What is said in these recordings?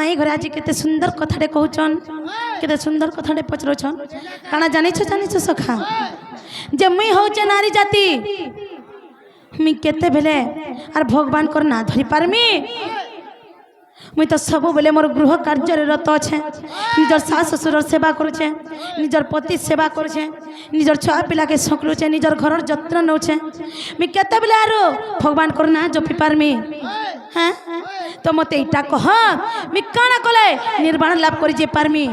माई घर आज केते सुंदर कथाटे कहउछन केते सुंदर कथाटे पचरोछन काना जानिछ सखा जे मुई होचे नारी जाति मी केते बेले आर भगवान कर ना धरि पारमी मुई तो सब बेले मोर गृह कार्य रत अच्छे निजर सास ससुर सेवा करुचे निजर पति सेवा करुचे निजर छुआ पिला के सकलुचे निजर घर जत्न नौचे मी केते बेले आरो भगवान कर ना जपी पारमी हाँ तो मत इटा कह मी काना कले निर्वाण लाभ कर जे पारमी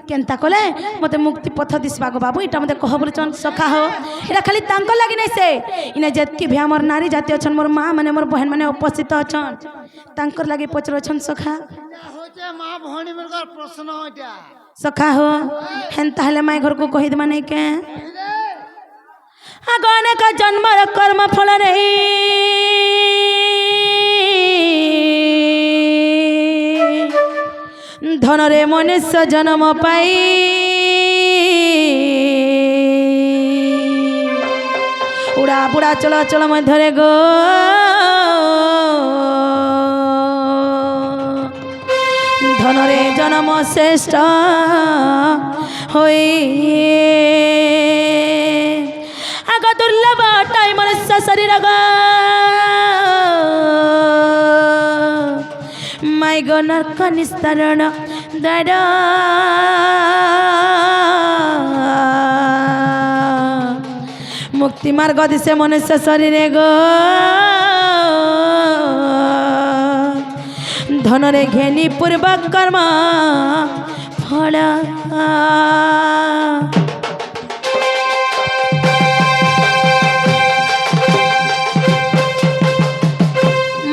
केनता कले मते मुक्ति पथ दिसबा गो बाबू इटा मते कह बोलचन सखा हो एटा खाली तांको लागि नै से इने जेतकी भी हमर नारी जाति अछन मोर मां माने मोर बहन माने उपस्थित अछन तांकर लागि पचरछन सखा होचे मां भणी मरकर प्रश्न होइटा सखा हो हेनता हले माई घर को कहि दमा नै के आगने का जन्म कर्म फल नहीं धन रे मनुष्य जन्म पाई उड़ा बुड़ा चल चल मध्य गो धन रे जन्म श्रेष्ठ होई आग दुर्लभ टाइम मनुष्य शरीर ग माई गो नरक निस्तरण द्वार मुक्ति मार्ग दिशे मनुष्य शरीर गो धन रे घेनी पूर्वक कर्म फल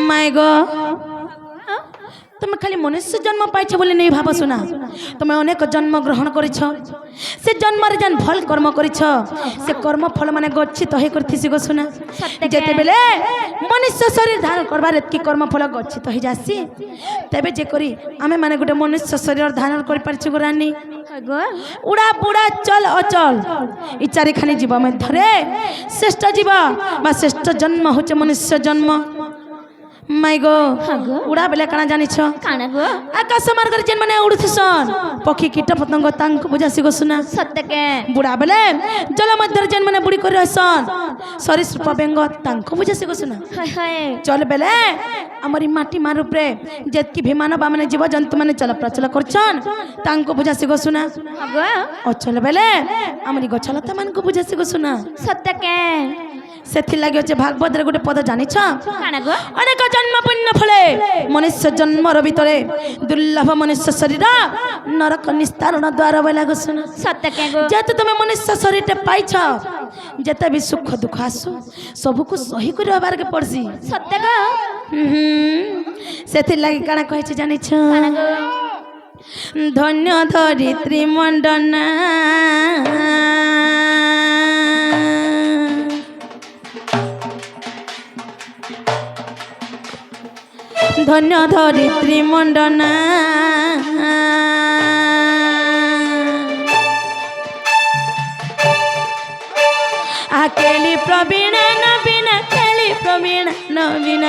माई गो तुम खाली मनुष्य जन्म पाइछ बोले नहीं भाव सुना तुम अनेक जन्म ग्रहण करिछ से जन्म रे जन भल कर्म करिछ से कर्म फल माने गच्छित होई करथिसी गो सुना जेते बेले मनुष्य शरीर धारण करबार की कर्म फल गच्छित होई जासी तबे जे करी आमे माने गुटे मनुष्य शरीर धारण कर परछु गो रानी उड़ा बुड़ा चल अचल ई चारि खानी जीव मध्य रे श्रेष्ठ जीव बा श्रेष्ठ जन्म होचे मनुष्य जन्म माई गो उड़ा बेले काना जानिछ काना गो आकाश मार्ग जेन माने उड़थसन पक्षी कीट पतंग तांक बुझासी गो सुना सत्य के बुड़ा बेले जल मध्य जेन माने बुड़ी कर रहसन सरीसृप बेंग तांक बुझासी गो सुना हाय हाय चल बेले हमरी माटी मार ऊपरे जेतकी भी मानव माने जीव जंतु माने चल प्रचल करछन तांक बुझासी गो सुना गो अचल बेले हमरी गछलता मान को बुझासी गो सुना सत्य के सेथि लागि होचे भागवत रे गुटे पद जानिछ काना गो अनेक जन्म पुण्य फले मनुष्य जन्म भितर दुर्लभ मनुष्य शरीर नरक निस्तारण द्वार बोला गो सुन सत्य के गो जेते तुम मनुष्य शरीर पाइछ जेते भी सुख दुख आसु सब को सही करबार के पड़सी सत्य गो सेथि लागि काना कहै छै जानिछ काना गो धन्य धरित्री मंडना धन्य धरित्री मंडना आकेली प्रवीण नवीन केली प्रवीण नवीन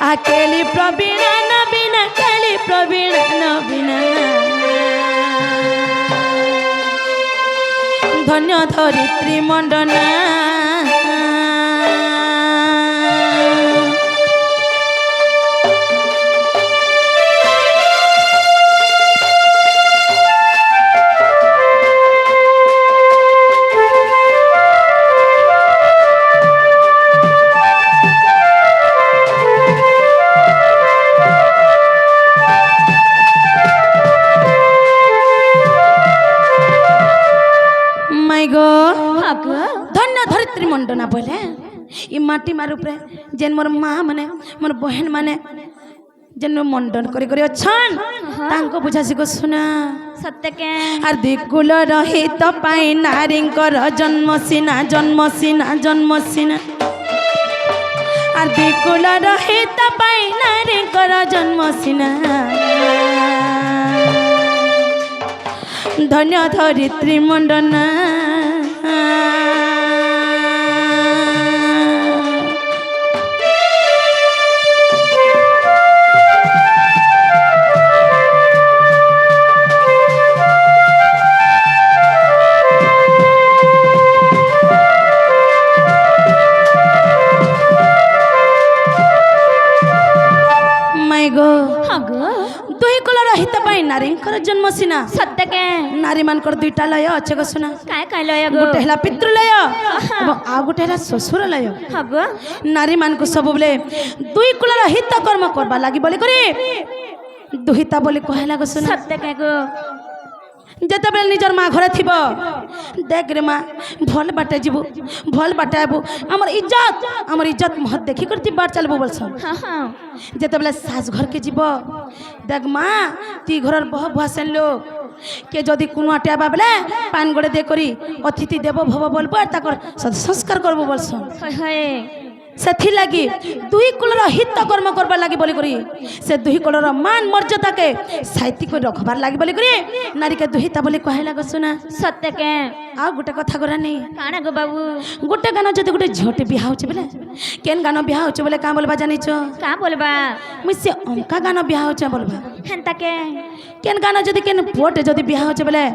आकेली प्रवीण नवीन केली प्रवीण नवीन धन्य धरित्री मंडना धन्य धरित्री मंडना बोले ये माटी मार ऊपरे जेन मोर माँ माने मोर बहन माने जेन मंडन करी करी अछन तांको बुझासी को सुना सत्य के आर दिकुल रही तो पाई नारींकर जन्म सीना जन्म सीना जन्म सीना आर दिकुल रही तो पाई नारींकर जन्म सीना धन्य धरित्री मंडना দুই কুলর হিত পাই নারীঙ্কর জন্ম সিনা সত্যকে নারী মানকর দুইটা লয় আছে গো সুনা কায় কায় লয় গো গোটে হেলা পিতৃলয় এবং ଆଉ ଗୋଟେ ହେଲା ଶ୍ୱଶୁରଲୟ ହବ ନାରୀ ମାନଙ୍କୁ ସବୁବେଳେ ଦୁଇ କୁଳର ହିତ କର୍ମ କରବା ଲାଗି ବୋଲି କରି ଦୁହିତା ବୋଲି କହିଲା ଗো ସୁନା ସত্যକେ ଗো ଯେତେବେଳେ ନିଜର ମା ଘରେ ଥିବ ଦେଖରେ ମା ଭଲ ବାଟେ ଯିବୁ ଭଲ ବାଟେ ଆଇବୁ ଆମର ଇଜ୍ଜତ ମହତ ଦେଖି କରି ବାର ଚାଲବୁ ବୋଲସନ୍ ହଁ ହଁ ଯେତେବେଳେ ଶାଶ ଘରକେ ଯିବ দেখ মা তুই ঘরের বহ ভুয়াসেন লোক কে যদি কোনো আটিয়াবা বেলে পান গড়ে দে করি অতিথি দেব ভব বলবো আর তাকর সংস্কার করবো বলসন হয় হয় ସେଥିଲାଗି ଦୁଇ କୁଳର ହିତ କର୍ମ କରବାର ଲାଗି ବୋଲି କରି ସେ ଦୁଇ କୁଳର ମାନ ମର୍ଯ୍ୟାଦାକେ ସାଇତି କରି ରଖବାର ଲାଗି ବୋଲି କରି ନାରୀକେ ଦୁହିତା ବୋଲି କହିଲା ଗো ସୁନା ସত্যକେ ଆଉ ଗୋଟେ କଥା କରା ନେଇ କାଣା ଗো ବାବୁ ଗୋଟେ ଗାନ ଯଦି ଗୋଟେ ଝିଅଟେ ବିହା ହଉଛି ବେଲେ କେନ୍ ଗାନ ବିହା ହଉଛି ବୋଲେ କାଁ ବୋଲବା ଜାଣିଛ କା ବୋଲବା ମୁଇଁ ସେ ଅମକା ଗାନ ବିହା ହଉଛି ବୋଲବା ହେନ୍ତାକେ କେନ୍ ଗାନ ଯଦି କେନ୍ ପୁଅଟେ ଯଦି ବିହା ହଉଛି ବେଲେ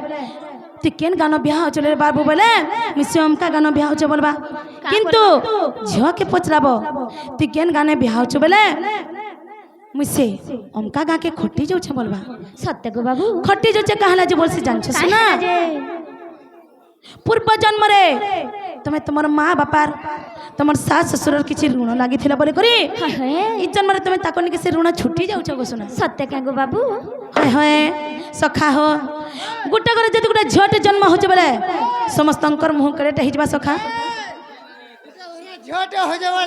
তুই কেন গান বিয়া হচ্ছে বাবু বলে মিশি অমকা গান বিয়া হচ্ছে বলবা কিন্তু ঝিওকে পচরাব তুই কেন গানে বিয়া হচ্ছে বলে মিশে অমকা গাকে খটি যাচ্ছে বলবা সত্য গো বাবু খটি যাচ্ছে কাহলা যে বলছি জানছো না পূর্ব জন্মরে তুমি তোমার মা বাপার তোমার শাশ শ্বশুরর কিছু ঋণ লাগিছিল বলে করি এই জন্মরে তুমি তাকে নিকে সে ঋণ ছুটি যাচ্ছ গো শোনা সত্যকে গো বাবু হয় হয় সখা হো গোটে ঘরে যদি গোটে ঝিওटे জন্ম হচ্ছে বলে সমস্তঙ্কর মুহ করেটা হয়ে যা সখা ঝিওটে হয়ে যাবে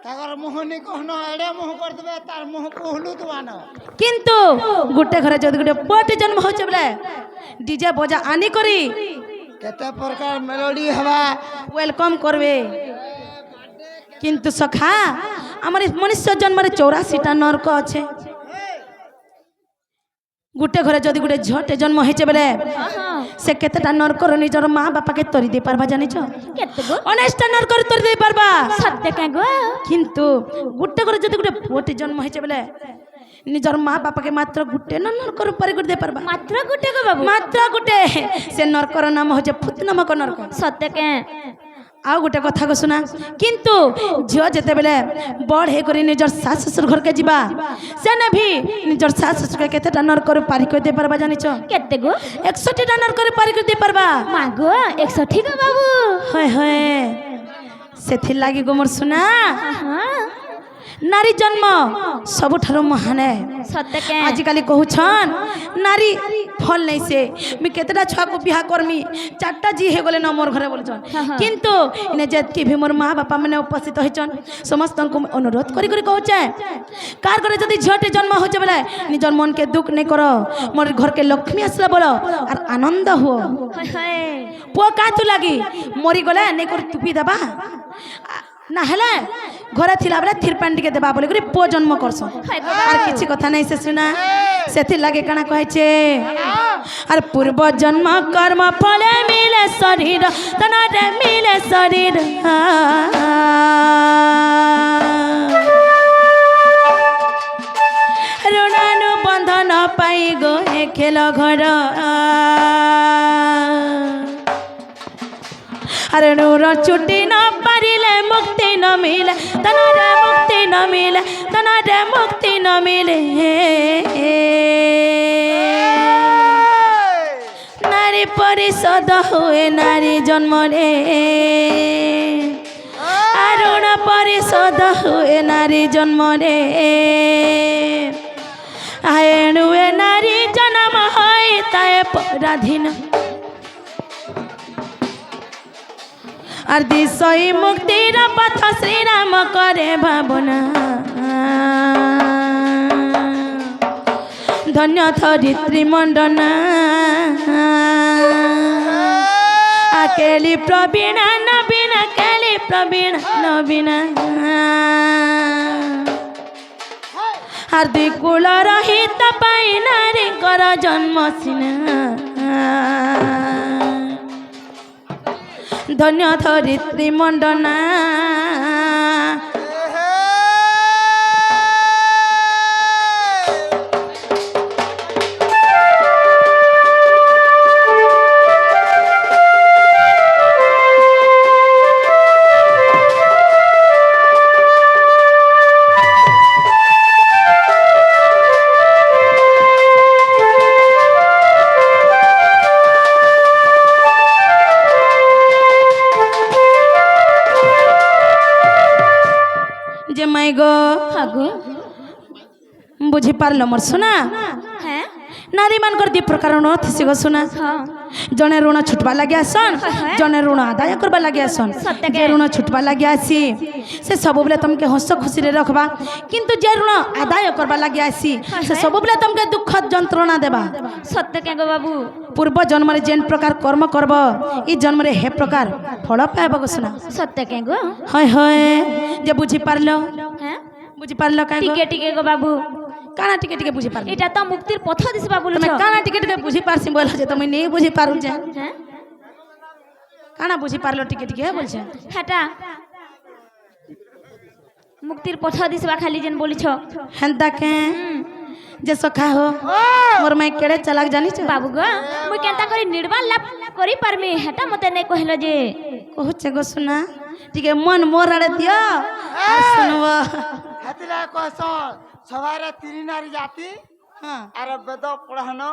তাকর মুহ নি কহন এড়ে মুহ করে দেবে তার মুহ কহলু দুয়ান কিন্তু গোটে ঘরে যদি গোটে পুଅଟେ জন্ম হচ্ছে বলে ডিজে বজা আনি করি কেতে প্রকার মেলোডি হবা ওয়েলকম করবে কিন্তু সখা আমার মনুষ্য জন্মরে 84টা নরক আছে গোটে ঘরে যদি গোটে ঝিওଟେ জন্ম হয়েছে বলে সে কেতেটা নরকর নিজের মা বাপাকে তরি দিয়ে পারবা জানিছ কেতে গো 19টা নরকর তরি দিয়ে পারবা সত্যকে গো কিন্তু গোটে ঘরে যদি গোটে পুଅଟେ জন্ম হয়েছে বলে নিজের মা বাপাকে মাত্র গোটে নরকর পারি করে দিয়ে পারবা মাত্র গুটে গো বাবু মাত্র গোটে সে নরকর নাম হচ্ছে ফুত নামক নরক সত্যকে ଆଉ ଗୋଟେ କଥା କୁ ଶୁଣା କିନ୍ତୁ ଝିଅ ଯେତେବେଳେ ବଡ଼ ହେଇକରି ନିଜର ଶାଶ ଶ୍ୱଶୁର ଘରକେ ଯିବା ସେନେ ଭି ନିଜର ଶାଶ ଶ୍ୱଶୁରକେ କେତେଟା ନରକରୁ ପାରି କରି ଦେଇ ପାରବା ଜାଣିଛ କେତେ ଗো 61ଟା ନରକରୁ ପାରି କରି ଦେଇ ପାରବା ମା ଗো 61 ଗো ବାବୁ হয় হয় ସେଥିଲାଗି ଗো ମୋର ଶୁଣା ହଁ নারী জন্ম সবুঠার মহানে সত্যকে আজকালি কহুছন নারী ফল নাই সে আমি কেতটা ছুয়াকে বিহা করমি 4টা জি হয়ে গলে ন মোর ঘরে বলছন কিন্তু ইনে যেতকি ভি মোর মা বাপা মানে উপস্থিত হইছন সমস্তଙ୍କୁ অনুরোধ করি করি কହୁছে কার ঘরে যদি ঝিওটি জন্ম হচ্ছে বলে নিজর মনকে দুঃখ নাই করো মোর ঘরকে লক্ষ্মী আসলা বলো আর আনন্দ হুও হয় হয় পুয়া কাতু লাগি মরি গলে নাই করে টুপি দেবা না হেলে ঘরে থিলা বেলে থিরপান্ডিকে দেবা বলে করে পুয়া জন্ম করছ আর কিছু কথা নাই সে শুনা সেথি লাগে কানা কইছে আর পূর্ব জন্ম কর্ম ফলে মিলে শরীর তনারে মিলে শরীর ঋণানু বন্ধন পাই গো খেল ঘর अरे नूर छुट्टी न पारिले मुक्ति न मिले तनारे मुक्ति न मिले तनारे मुक्ति न मिले नारी परिषद हुए नारी जन्म रे अरुण परिषद हुए नारी जन्म रे आए नारी जन्म है ताए पराधीन আর দিশই মুক্তির পথ শ্রীরাম করে ভাবনা ধন্য ধরিত্রী মণ্ডনা আকেলি প্রবীণা নবীনা কেলি প্রবীণা নবীনা আর দুই কুল রহিত পাই নারী কর জন্ম সিনা ধন্য ধরিত্রী মণ্ডনা যে মাই গো হ্যাঁ গো বুঝি পারল মোর সোনা হ্যাঁ নারী মানকর ଦି ପ୍ରକାର ଋଣ ଥିସି ଗো ସୁନା ହଁ ଜଣେ ଋଣ ଛୁଟବା ଲାଗି ଆସନ୍ ଜଣେ ଋଣ ଆଦାୟ କରବା ଲାଗି ଆସନ୍ ସତେକେ। ଯେ ଋଣ ଛୁଟବା ଲାଗି ଆସି ସେ ସବୁବେଳେ ତମକେ ହସ ଖୁସିରେ ରଖବା କିନ୍ତୁ ଯେ ଋଣ ଆଦାୟ କରବା ଲାଗି ଆସି ସେ ସବୁବେଳେ ତମକେ ଦୁଃଖ ଯନ୍ତ୍ରଣା ଦେବା ସତ୍ୟ କେଁ ଗো ବାବୁ ପୂର୍ବ ଜନ୍ମରେ ଯେନ୍ ପ୍ରକାର କର୍ମ କରବ ଇ ଜନ୍ମରେ ହେ ପ୍ରକାର ଫଳ ପାଇବ ଗো ସୁନା ସତ୍ୟ କେଁ ଗো ହଏ ହଏ ଯେ ବୁଝି ପାରଲ হ্যাঁ ବୁଝି ପାରଲ କାଇଁ ଗো টিকে টিকে গো বাবু କାଣା ଟିକେ ଟିକେ ବୁଝି ପାରଲ এটা তো মুক্তির পথ দিছিবা বলছ ତମେ କାଣା ଟିକେ ଟିକେ ବୁଝି ପାରସି ବୋଲ ଯେ ତମେ ନେଇ ବୁଝି ପାରୁଛେ হ্যাঁ কানা বুঝি পারলো টিকে টিকে বলছে হেটা মুক্তির পথ দিছিবা খালি যেন বলিছ হেন্তা কে যে সখা হো মোর মাই কেড়ে চালাক জানিছ বাবু গো মুই কেনতা করি নির্বাণ লাভ করি পারমি হেটা মতে নাই কহিল যে কহুছে গো সুনা টিকে মন মোর আড়ে দিও আর শুনব হেতিলা কহসন সবারে তিরি নারী জাতি হ্যাঁ আর বেদ পড়ানো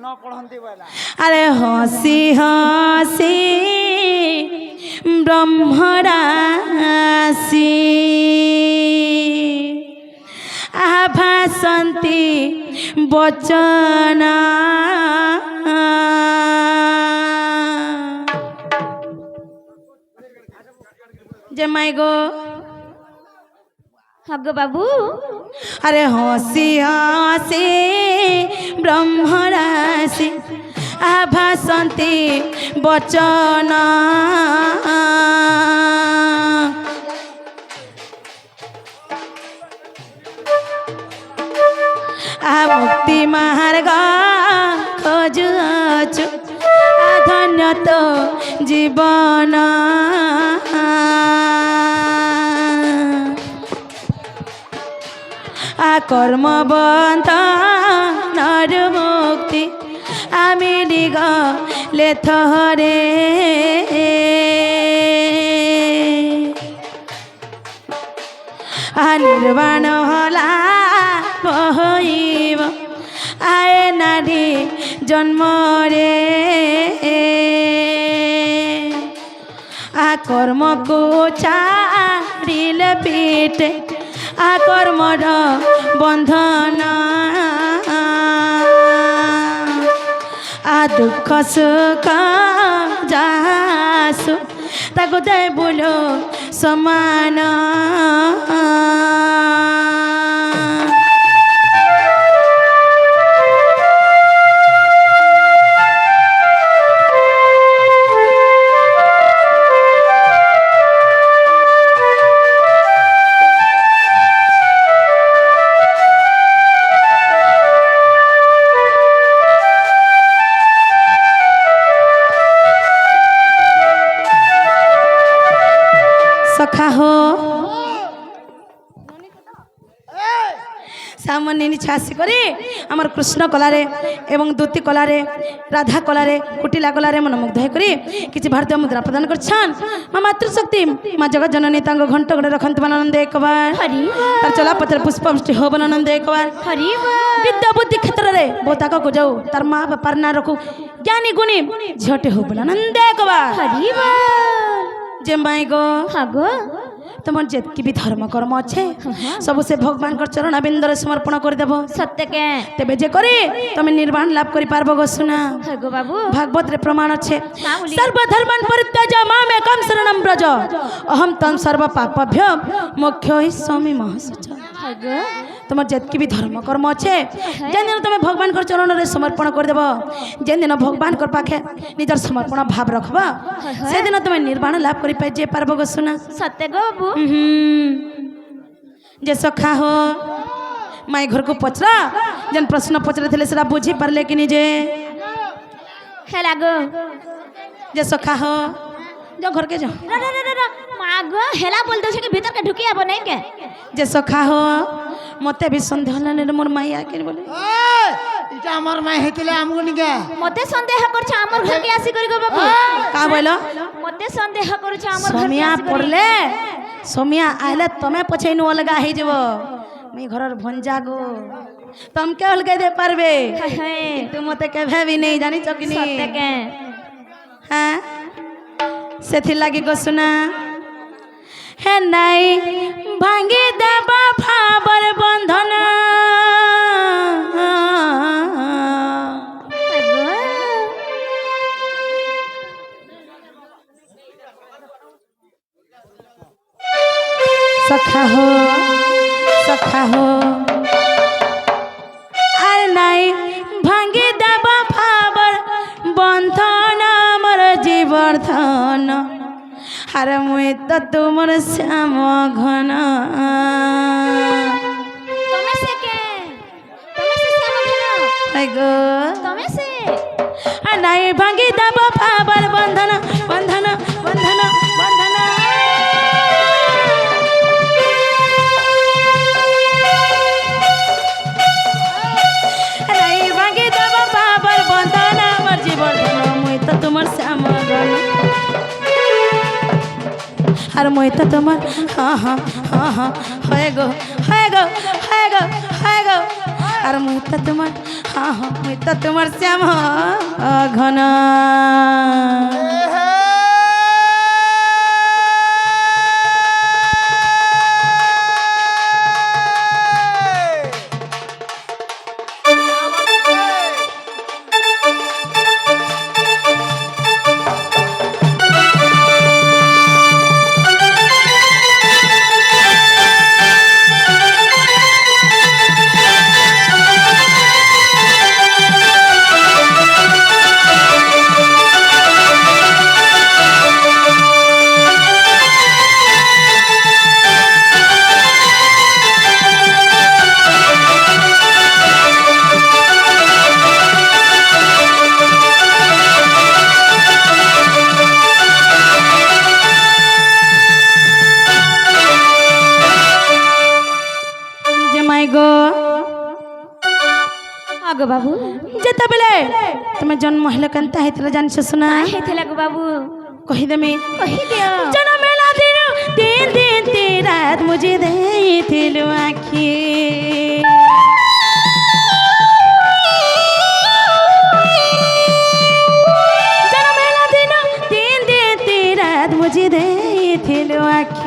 ন পড়ন্তি বলা আরে হসি হসি ব্রহ্মরাশি আভাসন্তি বচনা যে মাই গো হ্যাঁ গো বাবু আরে হসি হসি ব্রহ্মরাশি আভাসন্তি বচন মুক্তি মার্গ খোঁজুছু ধন্য তো জীবন কর্মবন্ধ নর মুক্তি আমি গলে থরে নির্বাণ হলা হইব আয় নারী জন্মরে কর্মকু ছাড়িলে পিঠে কর্মর বন্ধন দুঃখ সুখ যাসু তাকে দেয় বলো সমান সখা হো সামনে নিচে আসিকরি আমার কৃষ্ণ কলারে এবং দ্যুতি কলারে রাধা কলারে কুটিলা কলারে মনোমুগ্ধ হয়ে কিছু ভারতীয় মুদ্রা প্রদান করছেন মা মাতৃশক্তি মা জগৎ জননী তাঙ্গ ঘণ্ট গড়ে রখন্তু আনন্দ একবার হরি তার চলাপথের পুষ্পবৃষ্টি হব আনন্দ একবার হরি বিদ্যা বুদ্ধি ক্ষেত্রে বোতাকু যাও তার মা বাপার না রখু জ্ঞানী গুণী ঝটে হব আনন্দ একবার হরি যে মাই গো হ্যাঁ গো তোমার যেতকি বি ধর্ম কর্ম আছে সবু সে ভগবান চরণ বিন্দরে সমর্পণ করে দেব সত্য কে তেবে যে করে তুমি নির্বাণ লাভ করে পারবো গো শুনা হ্যাঁ গো বাবু ভাগবত রে প্রমাণ আছে মাউলি। সর্বধর্মান পরিত্যাজ মাম একম শরণম ব্রজ অহম তম সর্ব পাপভ্য মোক্ষ স্বামী মহাসুচ হ্যাঁ গো তোমার যেতকি বি ধর্ম কর্ম আছে যেদিন তুমি ভগবান চরণরে সমর্পণ করে দেব যেদিন ভগবান পাখে নিজের সমর্পণ ভাব রাখবা সেদিন তুমি নির্বাণ লাভ করে পাই যে পারবো গো শুনা সত্য গো বাবু যে সখা হো মাই ঘরକୁ পচরা যেন প্রশ্ন পচরে ଥିଲେ সেটা বুঝি পারলে কি নিজে হেলা গো যে সখা হো যাও ঘরকে যাও মা গো হেলা বল দছে के भीतर के ढुकी आबो नहीं के যে সখা হো মতে भी সন্দেহ হলানে মোর মাইয়া কেন বলে এটা আমার মাই হেতিলে আমগো নিকে মতে সন্দেহ করছ আমর ঘর के आसी करी गो बाबू কা বইল মতে সন্দেহ করছ আমর ঘর সমিয়া পড়লে সমিয়া আইলে তুমি পছাইনু অলগা হই যাব মই ঘরর ভঞ্জা গো তমকে অলগা দে পারবে কিন্তু মতে কেভে भी नहीं জানি চকিনি সত্য কে হ্যাঁ সেথি লাগি গো শুনা হে নাই ভাঙি দেবা ভাবর বন্ধন সখা হো আর নাই ভাঙি দেবা ভাবর বন্ধন আমার জীবর ধন আর মুই তো তোমার শ্যাম ঘন তুমি সে কে তুমি সে শ্যাম ঘন গো তুমি সে আর নাই ভাঙি দেবা ভাবর বন্ধন বন্ধন বন্ধন বন্ধন নাই ভাঙি দেবা ভাবর বন্ধন আমার জীবর ধন মুই তো তোমার শ্যাম ঘন আর মই তো তোমার হয়ে গো আর মই তো তোমার মই তো তোমার শ্যাম ঘন আগো বাবু যেତେବେଳେ তুমি জন্ম ହେଲେ କେନ୍ତା ହେଇଥିଲା ଜାଣିଛ ସୁନା ହେଇଥିଲା গো বাবু କହିଦେମି କହିଦିଅ ଜନ୍ମ ହେଲା ଦିନ ଦିନ ରାତ ମୁझे ଦେଇଥିଲୁ ଆଖି ଜନ୍ମ ହେଲା ଦିନ ଦିନ ରାତ ମୁझे ଦେଇଥିଲୁ ଆଖି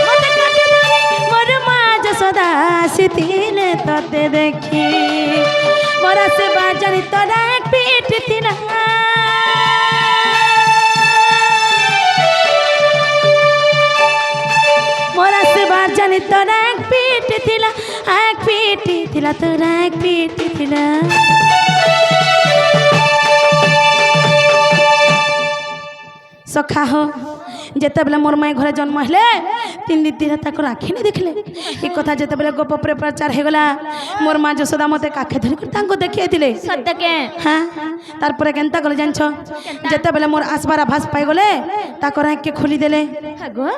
ମତେ କାଟିଦେବି ମୋର ମା ଯଶୋଦା ଆସିଥିଲେ ତତେ ଦେଖି मोरा से बाजनी तोरा एक पीठ थिला मोरा से बाजनी तोरा एक पीठ थिला तोरा एक पीठ थिला सखा हो যেତେବେଳେ মোর মাই ঘরে জন্ম হলে 3 দিন ধরে তাকে আখি নি দেখলে এই কথা যেতেবেলে গোপ প্রচার হয়ে গলা মোর মা যশোদা মতে কাখে ধরি করে তাঙ্কু দেখিয়েছিলে সত্যকে হ্যাঁ তারপরে কেনতা গলে জানছ যেতেবেলে মোর আসবার আভাস পাই গলে তাকর আঁখকে খুলি দেলে আগো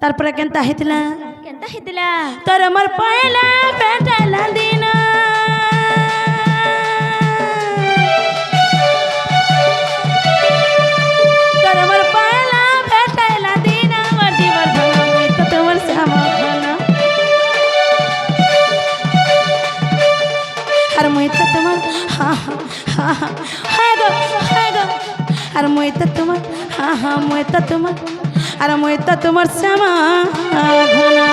তারপরে কেনতা হইতিলা তোর মোর পয়লা পেটালা দিন আর মই তো তোমার আর মই তো তোমার মই তো তোমার আর মই তো তোমার শ্যামা ঘনা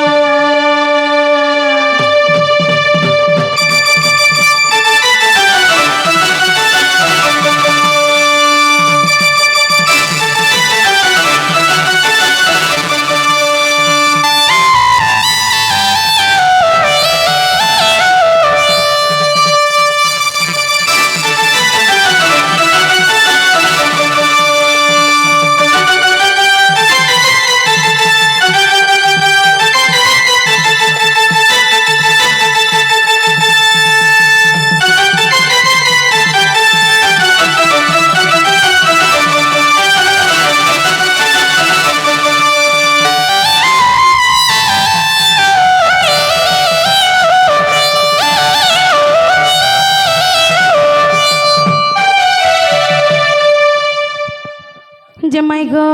যে মাই গো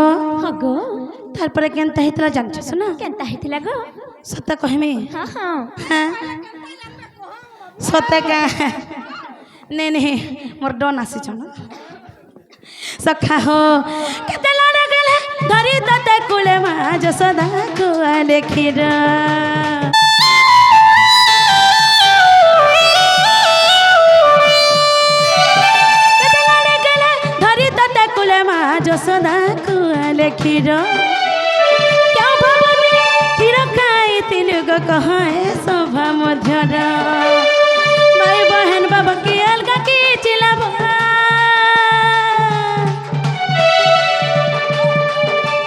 হগো তারপরে কেনতা হইতলা জানছস না কেনতা হইতলা গো সত্য কহিমি হ্যাঁ হ্যাঁ হ্যাঁ সত্য কা নে নে মোর ডন আসিছ না সখা হো কেতে লড় গেলে ধরি ততে কুলে মা যশোদা কুয়ালে ক্ষীর ধরি ততে কুলে মা যশোদা কুয়ালে ক্ষীর কেউ ভাবনি ক্ষীর খাইতিলু গো কহে শোভা মধ্যর ভাই বহেন বাবা কি अलगा की চিলাব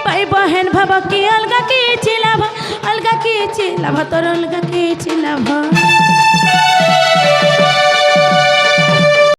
ভাই বহেন বাবা কি अलगा की চিলাব তোর अलगा की চিলাব